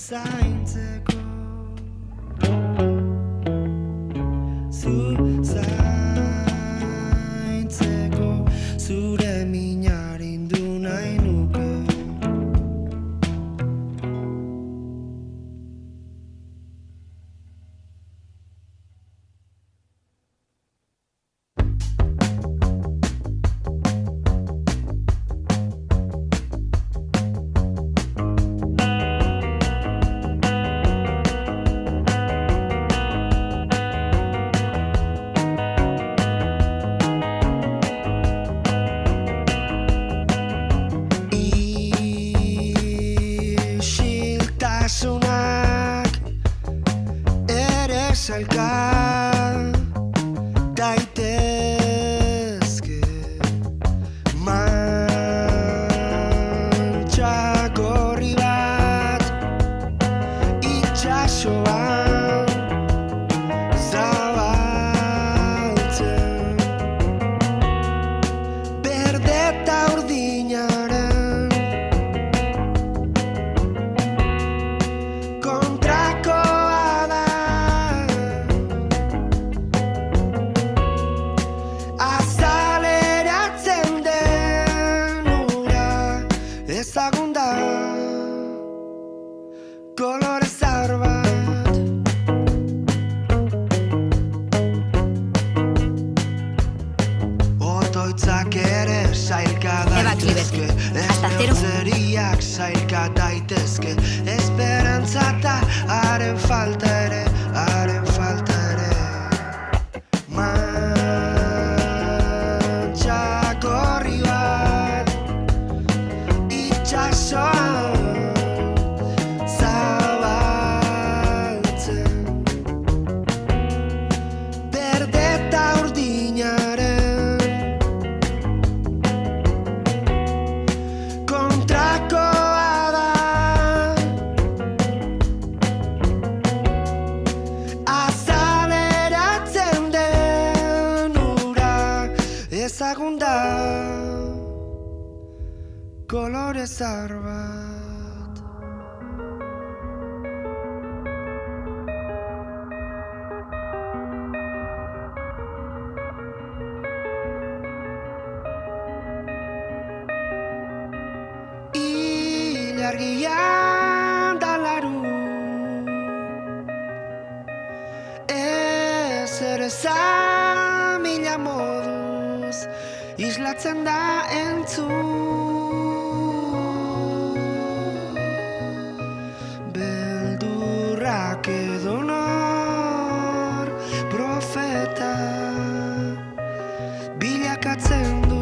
Zaintzeko zu zaintzeko zure minarindu nahi nuke. Isiltasunak ere salka daitezke mantxa gorri bat itxasoan zabaltzen berde eta urdinaren kontrakoa da azaleratzen den ura ezagun da kolore zahar bat otoitzak ere sailka daitezke erbihotzeriak sailka daitezke esperantza eta haren falta ere mantxa gorri bat itxasoan zabaltzen berde eta urdinaren kontrakoa da azaleratzen den ura ezagun da kolore zahar bat. Ilargian da laru ezer ezan mila moduz islatzen da entzun beldurrak edonor profeta bilakatzen du.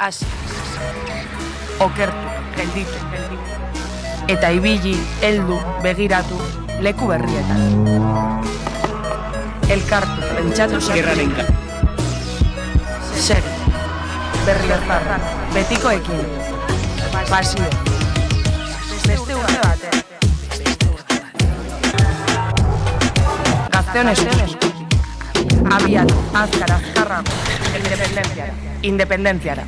hasi. Okertu, gelditu. Eta ibili, heldu, begiratu, leku berrietan. Elkartu, pentsatu zerraren ka. Seri, berriozarra, betikoekin. Pasio. Beste urte batean. Gazteon eskutik. Abiatu, azkar, azkarrago. Independentziara.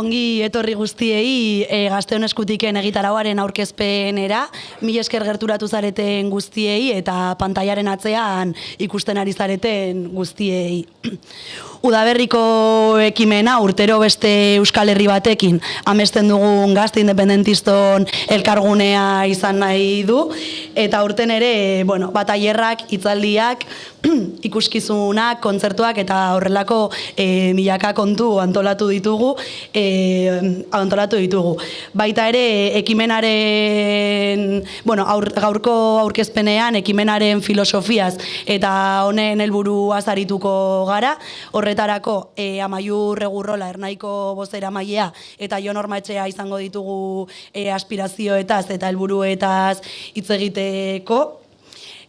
Ongi etorri guztiei Gazteon Eskutiken egitarauaren aurkezpenera, mila esker gerturatu zareten guztiei eta pantailaren atzean ikusten ari zareten guztiei. Udaberriko ekimena urtero beste Euskal Herri batekin amesten dugun gazte independentiston elkargunea izan nahi du, eta urten ere, batailerrak, hitzaldiak, ikuskizunak, kontzertuak eta horrelako milaka kontu antolatu ditugu. Baita ere, ekimenaren, gaurko aurkezpenean, ekimenaren filosofiaz eta honen helburuaz arituko gara. Horretarako, Amaiur Regurrola, Ernaiko bozeramailea eta Jon Ormaetxea izango ditugu aspirazioetaz eta helburuetaz hitz egiteko.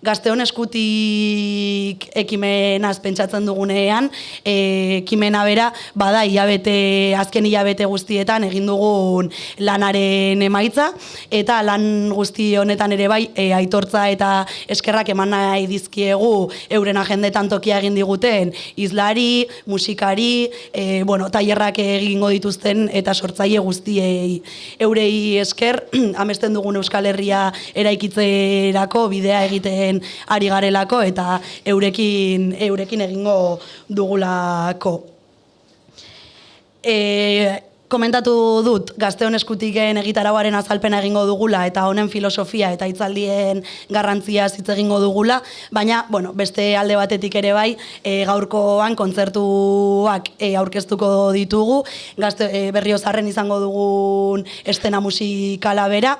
Gazteon Eskutik ekimenaz pentsatzen dugunean, ekimena bera, bada azken hilabete guztietan egin dugun lanaren emaitza, eta lan guzti honetan ere bai, aitortza eta eskerrak eman nahi dizkiegu euren agendetan tokia egin diguten hizlari, musikari, tailerrak egingo dituzten eta sortzaile guztiei. Eurei esker, amesten dugun Euskal Herria eraikitzerako bidea egiten ari garelako eta eurekin egingo dugulako. Komentatu dut Gazteon Eskutiken egitarauaren azalpena egingo dugula eta honen filosofia eta hitzaldien garrantziaz hitz egingo dugula, baina beste alde batetik ere bai, gaurkoan kontzertuak aurkeztuko ditugu, Berriozarren izango dugun eszena musikala bera.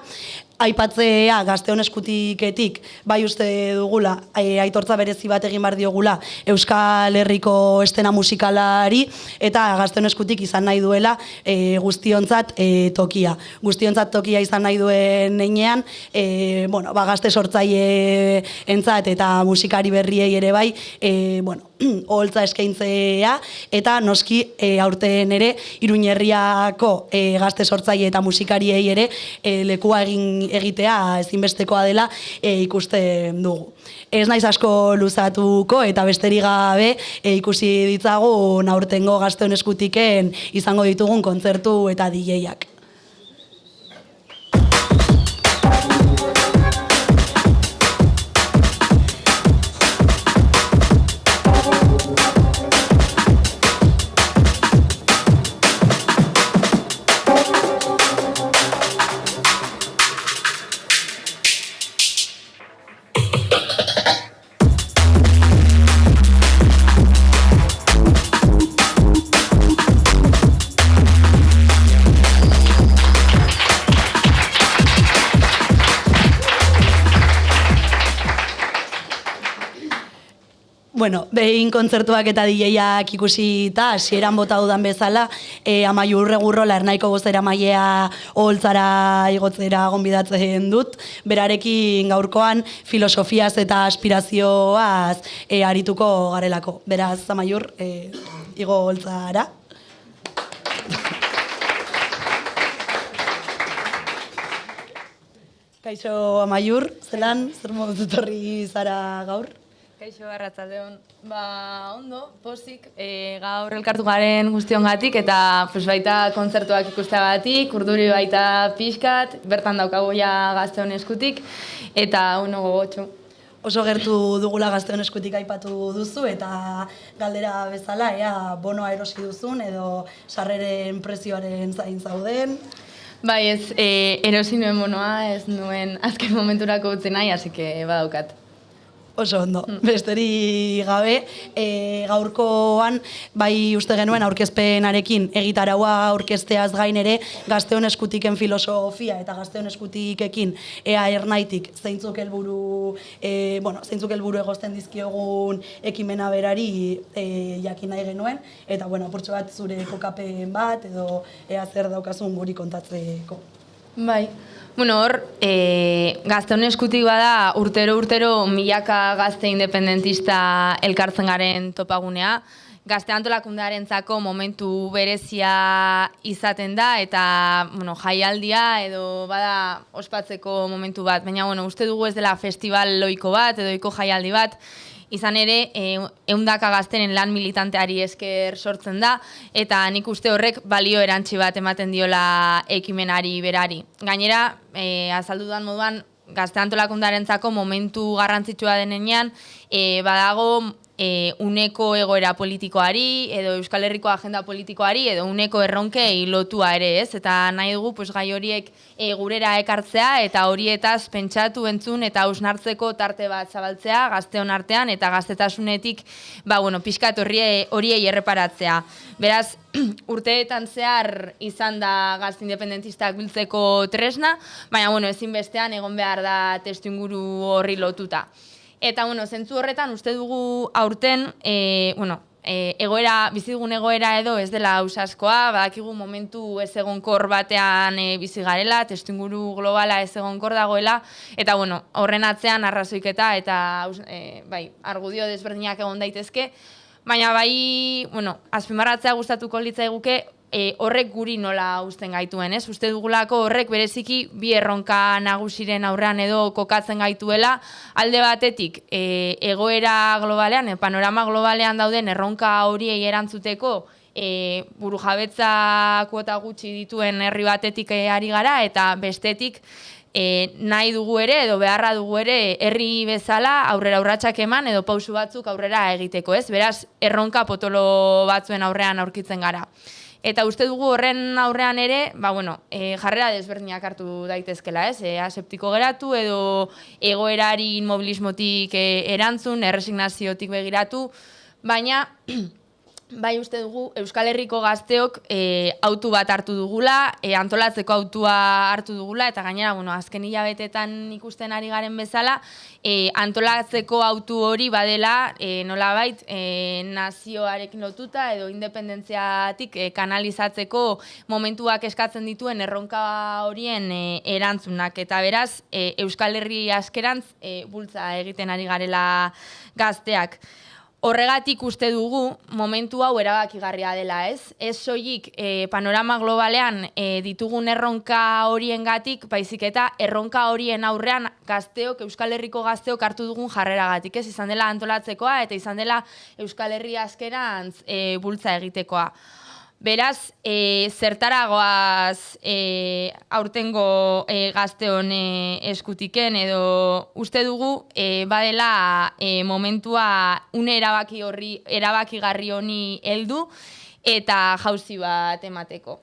Aipatzea Gazteon Eskutiketik bai uste dugula, aitortza berezi bat egin behar diogula Euskal Herriko eszena musikalari, eta Gazteon Eskutik izan nahi duela guztiontzat tokia. Guztiontzat tokia izan nahi duen heinean, gazte sortzaile entzat eta musikari berriei ere bai, oholtza eskaintzea, eta noski aurten ere Iruin herriako gazte sortzaile eta musikariei ere lekua egitea ezinbestekoa dela ikusten dugu. Ez naiz asko luzatuko eta besterik gabe ikusi ditzagun aurtengo Gazteon Eskutiken izango ditugun kontzertu eta DJak. Behin kontzertuak eta DJak ikusi eta hasieran bota dudan bezala, Amaiur Regurrola, Ernaiko bozeramailea oholtzara igotzera gonbidatzen dut. Berarekin gaurkoan filosofiaz eta aspirazioaz arituko garelako. Beraz, Amaiur, igo oholtzara. Kaixo, Amaiur, zelan, zer moduz etorri zara gaur? Kaixo, arratsaldeon. Ondo, pozik, gaur elkartu garen guztiongatik eta baita kontzertuak ikusteagatik, urduri baita pixkat, bertan daukago ja Gazteon Eskutik, eta gogotxo. Oso gertu dugula Gazteon Eskutik aipatu duzu, eta galdera bezala, bonoa erosi duzun, edo sarreren prezioaren zain zauden. Bai, ez, erosi nuen bonoa, ez nuen azken momenturako utzi nahi, hasi que badaukat. Oso ondo, besterik gabe, gaurkoan, bai uste genuen aurkezpenarekin egitaraua aurkezteaz gain ere, gazteon eskutiken filosofia eta gazteon eskutikekin ea ernaitik zeintzuk helburu egozten dizkiogun ekimena berari jakin nahi genuen, eta apurtxo bat zure kokapen bat edo ea zer daukazun guri kontatzeko. Bai. Hor, gazteon eskutik bada urtero milaka gazte independentista elkartzen garen topagunea. Gazte antolakundearentzako momentu berezia izaten da eta jaialdia edo bada ospatzeko momentu bat. Baina uste dugu ez dela festival loiko bat edo ohiko jaialdi bat. Izan ere, 100 gazteren lan militanteari esker sortzen da, eta nik uste horrek balio erantsi bat ematen diola ekimenari berari. Gainera, azaldudan moduan, gazte antolakundearentzako momentu garrantzitsua denean, badago uneko egoera politikoari, edo Euskal Herriko agenda politikoari, edo uneko erronkei lotua ere, ez? Eta nahi dugu gai horiek gurera ekartzea, eta horietaz pentsatu entzun eta hausnartzeko tarte bat zabaltzea, gazteon artean, eta gaztetasunetik, pixkat horiei erreparatzea. Beraz, urteetan zehar izan da gazte independentistak biltzeko tresna, baina ezinbestean egon behar da testuinguru horri lotuta. Eta, zentzu horretan, uste dugu aurten, bizi dugun egoera edo ez dela ausazkoa, badakigu momentu ez egonkor batean bizi garela, testuinguru globala ez egonkor dagoela, eta, horren atzean arrazoiketa eta argudio desberdinak egon daitezke, baina azpimarratzea gustatuko litzaiguke, horrek guri nola uzten gaituen, ez? Uste dugulako horrek bereziki bi erronka nagusiren aurrean edo kokatzen gaituela, alde batetik egoera globalean, panorama globalean dauden erronka horiei erantzuteko burujabetza kuota gutxi dituen herri batetik ari gara, eta bestetik nahi dugu ere edo beharra dugu ere herri bezala aurrera urratsak eman edo pausu batzuk aurrera egiteko, ez? Beraz, erronka potolo batzuen aurrean aurkitzen gara. Eta uste dugu horren aurrean ere, jarrera desberdinak hartu daitezkela, ez? Aseptiko geratu edo egoerari inmobilismotik erantzun, erresignaziotik begiratu, baina bai uste dugu Euskal Herriko gazteok autu bat hartu dugula, antolatzeko autua hartu dugula, eta gainera, azken hilabetetan ikusten ari garen bezala, antolatzeko autu hori badela nolabait nazioarekin lotuta edo independentziatik kanalizatzeko momentuak eskatzen dituen erronka horien erantzunak. Eta beraz, Euskal Herri askerantz bultza egiten ari garela gazteak. Horregatik uste dugu momentu hau erabakigarria dela, ez? Ez soilik panorama globalean ditugun erronka horiengatik, baizik eta erronka horien aurrean gazteok, Euskal Herriko gazteok hartu dugun jarreragatik, ez? Izan dela antolatzekoa eta izan dela Euskal Herri askerantz bultza egitekoa. Beraz, zertaragoaz aurtengo gazteon eskutiken edo uste dugu badela momentua une erabakigarri honi heldu eta jauzi bat emateko.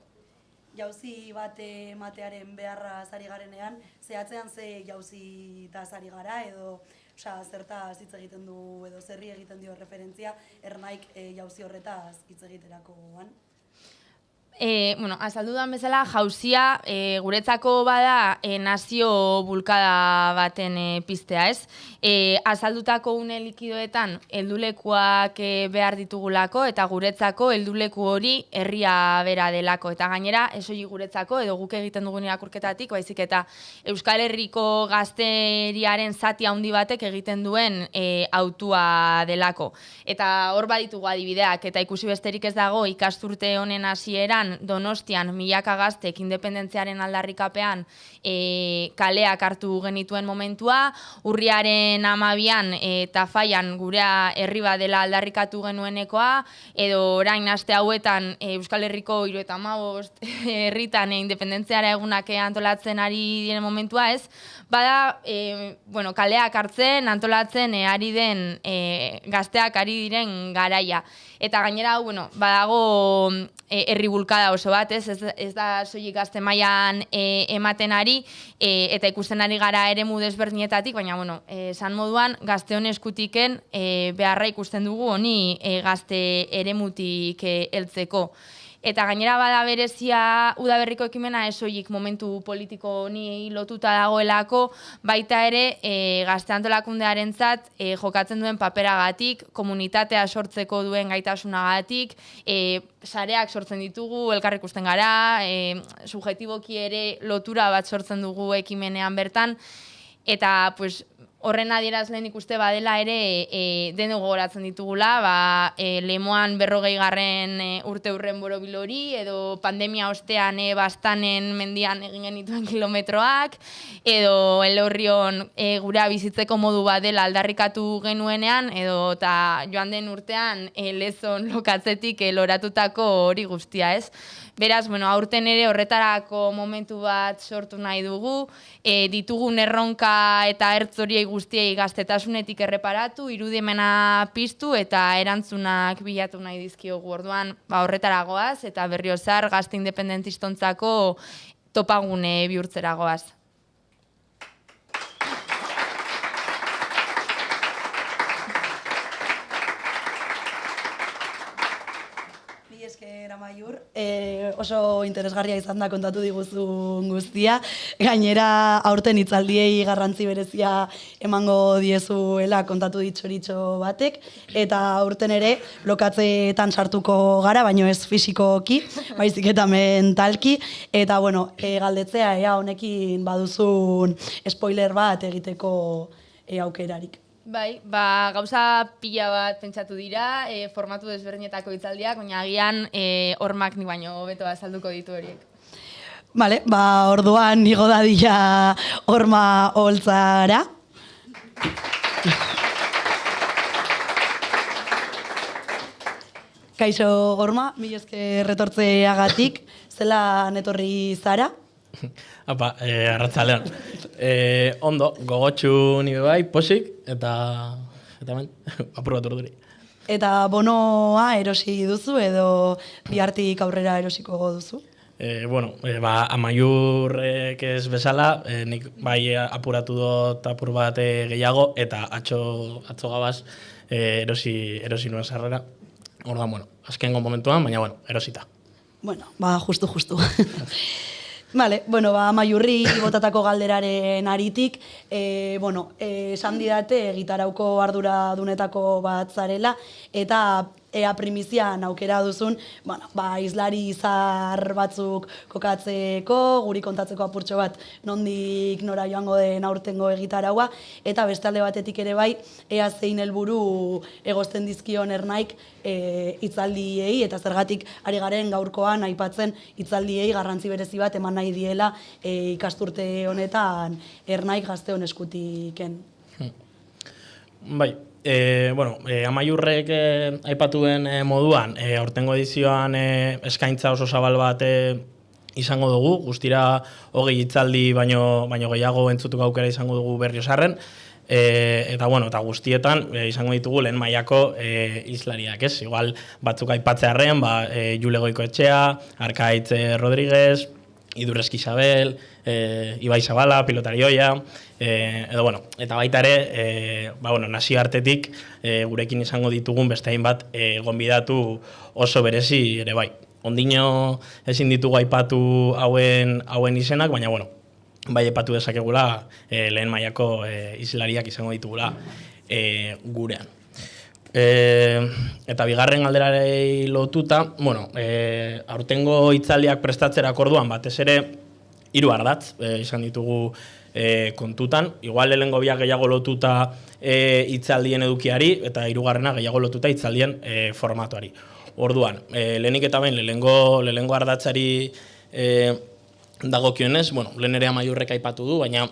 Jauzi bat ematearen beharra zari garenean, zehatzean ze jauzi eta zari gara edo zertaz hitz egiten du edo zerri egiten dio referentzia ernaik jauzi horretaz hitz egiterakoan. Azaldudan bezala, jauzia guretzako bada nazio bulkada baten piztea, ez? Azaldutako une likidoetan heldulekuak behar ditugulako eta guretzako helduleku hori herria bera delako. Eta gainera, ez hori guretzako edo guk egiten dugun irakurketatik, baizik eta Euskal Herriko gazteriaren zati handi batek egiten duen autua delako. Eta hor baditugu adibideak, eta ikusi besterik ez dago ikasturte honen hasieran Donostian milaka gaztek independentziaren aldarrikapean kaleak hartu genituen momentua, urriaren 12an Tafaian gurea herri bat dela aldarrikatu genuenekoa, edo orain aste hauetan Euskal Herriko 75 herritan independentziara egunak antolatzen ari diren momentua, ez? Bada, kaleak hartzen, antolatzen ari den gazteak ari diren garaia. Eta gainera, badago herri bulkada bulkada oso bat, ez da soilik gazte mailan ematen ari, eta ikusten ari gara eremu desberdinetatik, baina, bueno, esan moduan, gazteon eskutiken beharra ikusten dugu honi gazte eremutik heltzeko. Eta gainera bada berezia udaberriko ekimena ez soilik momentu politiko honi lotuta dagoelako, baita ere gazte antolakundearentzat jokatzen duen paperagatik, komunitatea sortzeko duen gaitasunagatik, sareak sortzen ditugu, elkar ikusten gara, subjetiboki ere lotura bat sortzen dugu ekimenean bertan, eta pues horren adierazlen ikuste badela ere denu gogoratzen ditugula, Lemoan 40. Urte hurren borobil hori, edo pandemia ostean Bastanen mendian egin genituen kilometroak, edo Elorrion gura bizitzeko modu bat dela aldarrikatu genuenean, edo eta joan den urtean Lezon lokatzetik loratutako hori guztia, ez? Beraz, bueno, aurten ere horretarako momentu bat sortu nahi dugu, ditugun erronka eta ertz horiei guztiei gaztetasunetik erreparatu, irudimena piztu eta erantzunak bilatu nahi dizkiogu. Orduan, horretaragoaz eta Berriozar gazte independentistontzako topagune bihurtzeragoaz. Amaiur, oso interesgarria izan da kontatu diguzun guztia. Gainera, aurten hitzaldiei garrantzi berezia emango diezuela kontatu ditxoritxo batek, eta aurten ere lokatzeetan sartuko gara, baino ez fisikoki, baizik eta mentalki, eta bueno, galdetzea ea honekin baduzun spoiler bat egiteko aukerarik. Bai, gauza pila bat pentsatu dira, formatu desberdinetako hitzaldiak, baina agian hormak ni baino hobeto azalduko ditu horiek. Vale, orduan igo dadila horma holtzara. Kaixo Horma, mila esker retortzeagatik, zela netorri zara? Apa, arratzalean. Ondo, gogotxu nire bai, posik, eta ben, apur bat urduri. Eta bonoa erosi duzu edo bihartik aurrera erosiko duzu? Amaiurrek ez bezala, nik bai apuratu dut apur bat gehiago, eta atzo gabaz erosi nuen sarrera. Ordan, azkengo momentuan, baina, erosita. Justu. Vale, Amaiurri botatako galderaren aritik, esan didate gitarauko arduradunetako bat zarela, eta ea primizian aukera duzun, hizlari izar batzuk kokatzeko, guri kontatzeko apurtxo bat nondik nora joango den aurtengo egitaraua, eta beste alde batetik ere bai, ea zein helburu egozten dizkion ernaik hitzaldiei, eta zergatik ari garen gaurkoan aipatzen hitzaldiei garrantzi berezi bat eman nahi diela ikasturte honetan ernaik gazteon eskutiken. Bai. Amaiurrek aipatuen moduan, aurtengo edizioan eskaintza oso zabal bat izango dugu, guztira 20 hitzaldi baino gehiago entzutuko aukera izango dugu Berriozarren, eta guztietan izango ditugu lehen mailako hizlariak, ez? Igual batzuk aipatzearren, Jule Goikoetxea, Arkaitz Rodríguez, Idurrezki Isabel, Ibai Zabala, Pilotari Oia, eta baita ere, nazioartetik gurekin izango ditugun beste hainbat gonbidatu oso berezi ere bai. Ondino ezin ditugu aipatu hauen izenak, baina bai aipatu dezakegula lehen mailako hizlariak izango ditugula gurean. Eta bigarren galderarei lotuta, aurtengo hitzaldiak prestatzerako orduan batez ere 3 ardatz izan ditugu kontutan, igual lehengo biak gehiago lotuta hitzaldien edukiari eta 3. gehiago lotuta hitzaldien formatuari. Orduan, lehenik eta behin lehengo ardatzari dagokionez, lehen ere Amaiurrek aipatu du, baina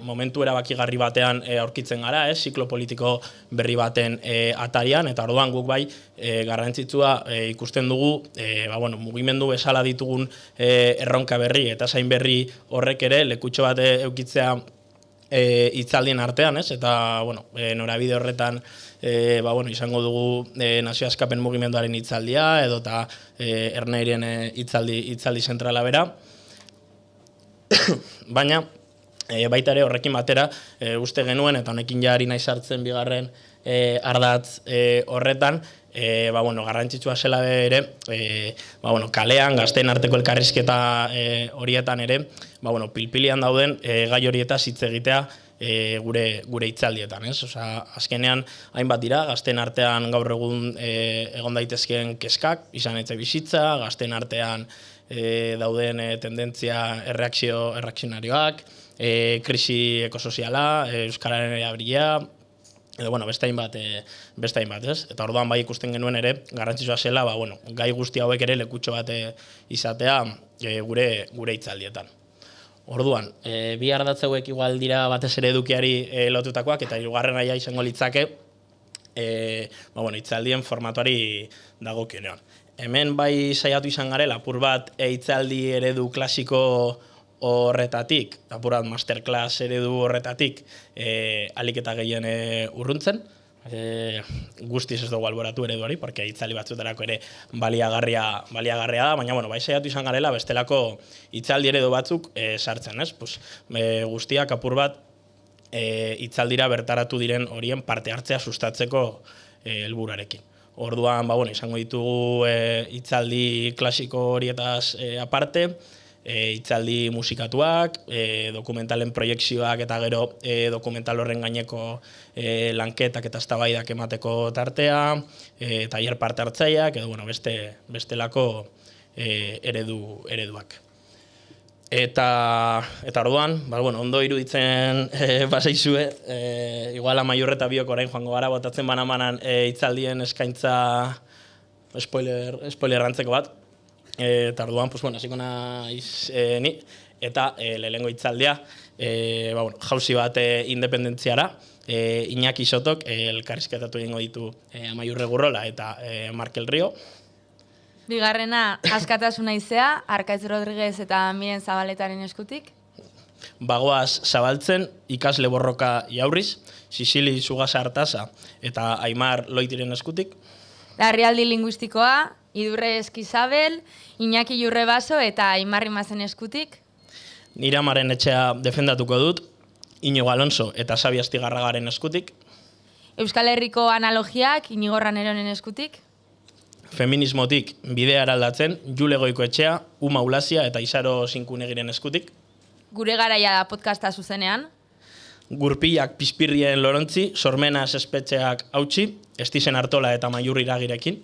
momentu erabakigarri batean aurkitzen gara, ziklo politiko berri baten atarian, eta orduan guk bai garrantzitsua ikusten dugu, mugimendu bezala ditugun erronka berri eta zain berri horrek ere lekutxo bat eukitzea hitzaldien artean, ez? Eta, bueno, norabide horretan izango dugu nazio askapen mugimenduaren hitzaldia, edo eta Ernairen hitzaldi zentrala bera. Baina, baita ere horrekin batera, uste genuen, eta honekin jari nahi sartzen bigarren ardatz horretan, garrantzitsua zela ere, kalean, gazteen arteko elkarrizketa horietan ere, pilpilian dauden gai horietaz hitz egitea gure hitzaldietan, ez? Osea, azkenean hainbat dira, gazteen artean gaur egun egon daitezkeen kezkak, izan etxe bizitza, gazteen artean dauden tendentzia erreakzionarioak, krisi ekosoziala, euskararen erabilera, edo beste hainbat, ez? Eta orduan bai ikusten genuen ere, garrantzitsua zela, gai guzti hauek ere lekutxo bat izatea gure hitzaldietan. Orduan, bi ardatz hauek igual dira batez ere edukiari lotutakoak, eta hirugarren aia izango litzake, hitzaldien formatuari dagokionean. Hemen bai saiatu izan garela, apur bat hitzaldi eredu klasiko horretatik, apur bat masterclass eredu horretatik ahalik eta gehien urruntzen. Guztiz ez dugu alboratu ereduari, porque hitzaldi batzuetarako ere baliagarria da, baina bai saiatu izan garela bestelako hitzaldi eredu batzuk sartzen, ez? Guztiak apur bat hitzaldira bertaratu diren horien parte hartzea sustatzeko helburuarekin. Orduan, izango ditugu hitzaldi klasiko horietaz aparte, hitzaldi musikatuak, dokumentalen proiekzioak eta gero dokumental horren gaineko lanketak eta eztabaidak emateko tartea, tailer parte hartzaileak edo bestelako ereduak. Eta orduan, ondo iruditzen bazaizue, igual Amaiur eta biok orain joango gara botatzen banamanan hitzaldien eskaintza spoiler rantzeko bat. Eta orduan, hasiko naiz ni, eta lehenengo hitzaldia, jauzi bat independentziara, Iñaki Sotok elkarrizketatu egingo ditu Amaiur Gurrola eta Markel Rio. Bigarrena, askatasuna izea, Arkaitz Rodriguez eta Miren Zabaletaren eskutik. Bagoaz zabaltzen, ikasle borroka jaurriz, Sisili Sugasa Artasa eta Aimar Loitiren eskutik. Larrialdi linguistikoa, Idurre Eskizabel, Iñaki Jurrebaso eta Aimarri Mazen eskutik. Nire amaren etxea defendatuko dut, Iñigo Alonso eta Xabi Astigarragaren eskutik. Euskal Herriko analogiak, Inigo Raneronen eskutik. Feminismotik bidea eraldatzen, Jule Goikoetxea, Uma Ulasia eta Isaro Sinkunegiren eskutik. Gure garaia da podcasta zuzenean. Gurpilak Pizpirrien Lorontzi, Sormena Espetxeak hautsi, Estizen Artola eta Maiur Iragirekin.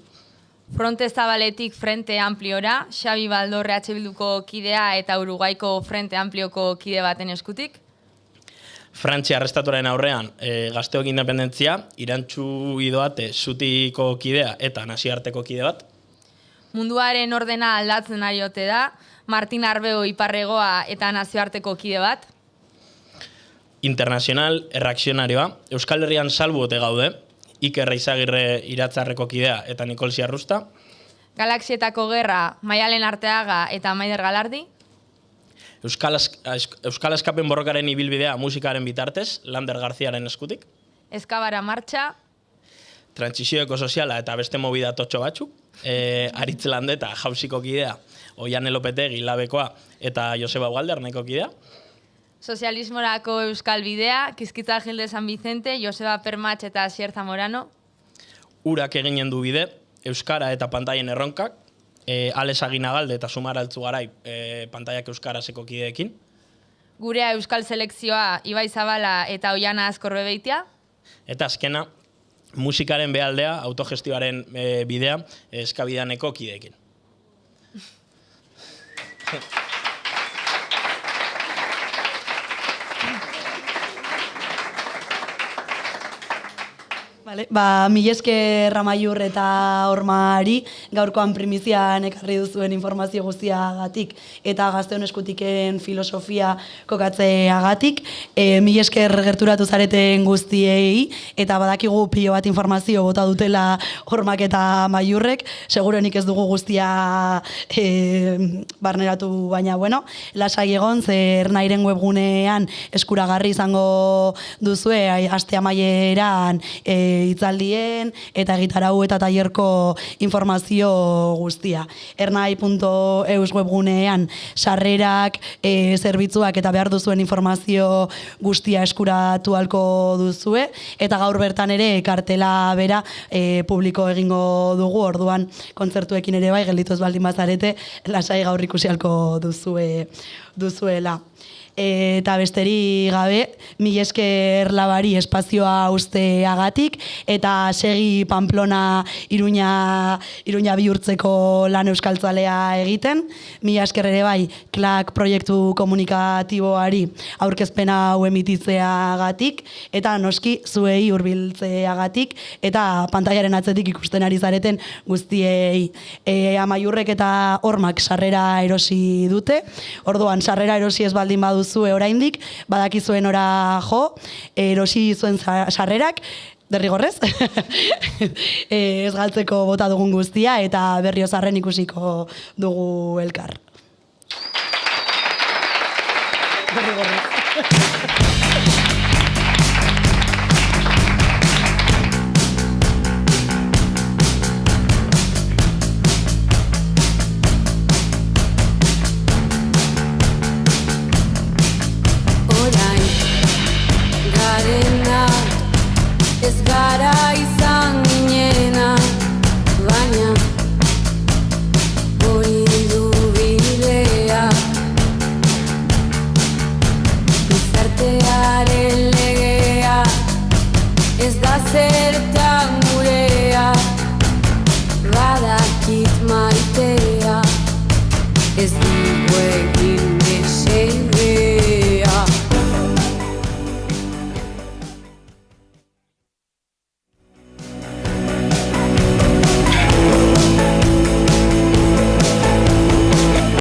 Fronte Zabaletik Frente Ampliora, Xabi Baldorre Bilduko kidea eta Uruguaiko Frente Amplioko kide baten eskutik. Frantzia arrestatuaren aurrean Gazteok Independentzia, Irantxu Idoate Zutiko kidea eta Nazioarteko kide bat. Munduaren ordena aldatzen ari ote da, Martin Arbeo Iparregoa eta Nazioarteko kide bat. Internacional erreakzionarioa, Euskal Herrian salbu ote gaude, Iker Reizagirre Iratzarreko kidea eta Nikol Ziarrusta. Galaxietako Gerra, Maialen Arteaga eta Maider Galardi. Euskal Askapen borrokaren ibilbidea musikaren bitartez, Lander Garziaren eskutik. Eskabara Martxa. Trantsizioeko soziala eta beste movida totxo batzuk. Aritz Landeta jausiko kidea, Oian Elopetegi Labekoa eta Joseba Ugalder nahiko kidea. Sozialismorako Euskal Bidea, Kizkitza Gilde San Vicente, Joseba Permatx eta Asier Zamorano. Urak eginen du bide, Euskara eta pantaien erronkak, Ales Aginagalde eta Sumar Altzugarai pantaiak euskarazeko kideekin. Gurea Euskal Selekzioa, Ibai Zabala eta Oiana Azkorbebeitia. Eta azkena, musikaren behaldea, autogestioaren bidea, Eskabidaneko kideekin. Vale, mil esker Amaiur eta Hormari gaurkoan primizian ekarri duzuen informazio guztiagatik eta Gazteon Eskutiken filosofia kokatzeagatik. Mil esker gerturatu zareten guztiei eta badakigu pilo bat informazio bota dutela Hormak eta Amaiurrek. Segurenik ez dugu guztia barneratu, baina bueno, lasai egon, zer nahiren webgunean eskuragarri izango duzue aste amaieran hitzaldien eta egitarau eta tailerko informazio guztia. ernai.eus webgunean sarrerak, zerbitzuak eta behar duzuen informazio guztia eskuratu halko duzue eta gaur bertan ere kartela bera publiko egingo dugu, orduan kontzertuekin ere bai gelditu ez baldin bazarete lasai gaur ikusi halko duzuela. Eta besteri gabe, mil esker Labari espazioa usteagatik eta segi Pamplona Iruña bihurtzeko lan euskaltzalea egiten. Mil esker ere bai klak proiektu komunikatiboari aurkezpena hau emititzeagatik eta noski zuei hurbiltzeagatik eta pantailaren atzetik ikusten ari zareten guztiei. Amaiurrek eta Hormak sarrera erosi dute, orduan sarrera erosi ez baldin baduzue oraindik, badakizuen ora jo, erosi zuen sarrerak, derrigorrez, ez galtzeko bota dugun guztia eta berrio zarren ikusiko dugu elkar. Derrigorrez. Ez gara